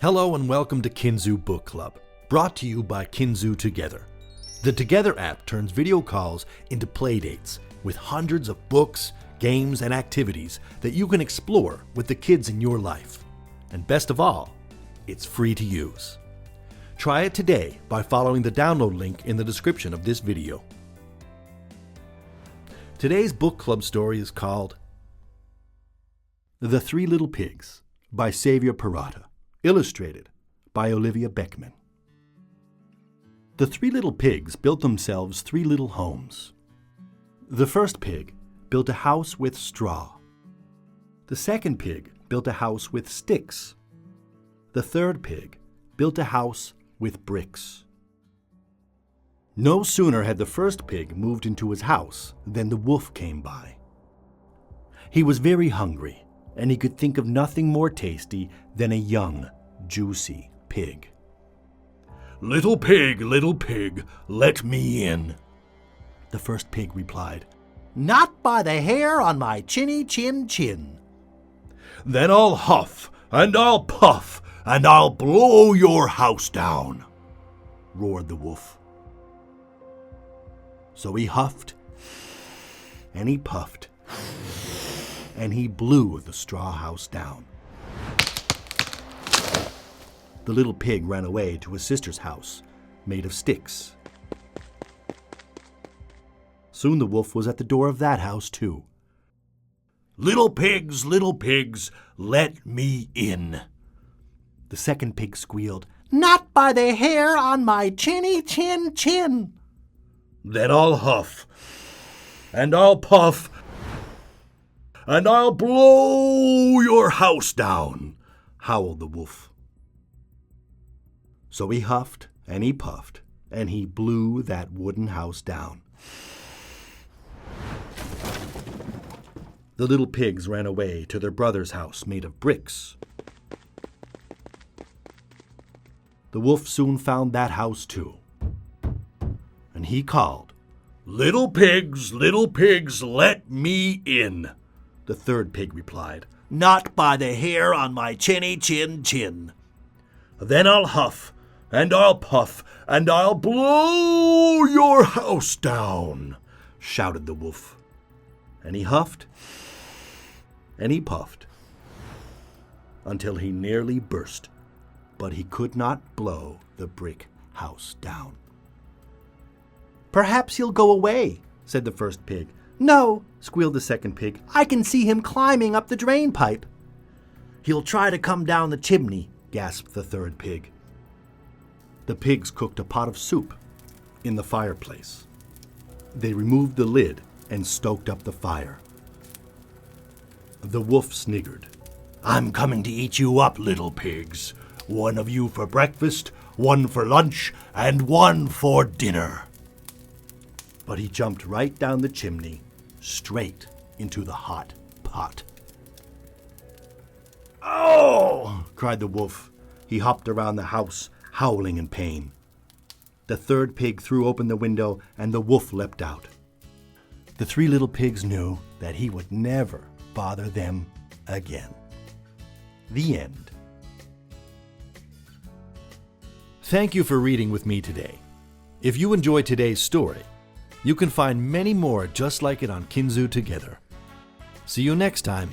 Hello and welcome to Kinzoo Book Club, brought to you by Kinzoo Together. The Together app turns video calls into playdates with hundreds of books, games, and activities that you can explore with the kids in your life. And best of all, it's free to use. Try it today by following the download link in the description of this video. Today's book club story is called The Three Little Pigs by Saviour Pirotta, illustrated by Olivia Beekman. The three little pigs built themselves three little homes. The first pig built a house with straw. The second pig built a house with sticks. The third pig built a house with bricks. No sooner had the first pig moved into his house than the wolf came by. He was very hungry, and he could think of nothing more tasty than a young, juicy pig. Little pig, let me in," the first pig replied. "Not by the hair on my chinny chin chin." "Then I'll huff, and I'll puff, and I'll blow your house down," roared the wolf. So he huffed, and he puffed, and he blew the straw house down. The little pig ran away to his sister's house, made of sticks. Soon the wolf was at the door of that house too. Little pigs, let me in," the second pig squealed. "Not by the hair on my chinny chin chin." "Then I'll huff, and I'll puff, and I'll blow your house down," howled the wolf. So he huffed and he puffed, and he blew that wooden house down. The little pigs ran away to their brother's house made of bricks. The wolf soon found that house too, and he called, Little pigs, let me in," the third pig replied. "Not by the hair on my chinny chin chin." "Then I'll huff, and I'll puff, and I'll blow your house down," shouted the wolf. And he huffed, and he puffed, until he nearly burst, but he could not blow the brick house down. "Perhaps he'll go away," said the first pig. "No," squealed the second pig. "I can see him climbing up the drain pipe." "He'll try to come down the chimney," gasped the third pig. The pigs cooked a pot of soup in the fireplace. They removed the lid and stoked up the fire. The wolf sniggered. "I'm coming to eat you up, little pigs. One of you for breakfast, one for lunch, and one for dinner." But he jumped right down the chimney, straight into the hot pot. "Oh!" cried the wolf. He hopped around the house, howling in pain. The third pig threw open the window, and the wolf leapt out. The three little pigs knew that he would never bother them again. The end. Thank you for reading with me today. If you enjoyed today's story, you can find many more just like it on Kinzoo Together. See you next time.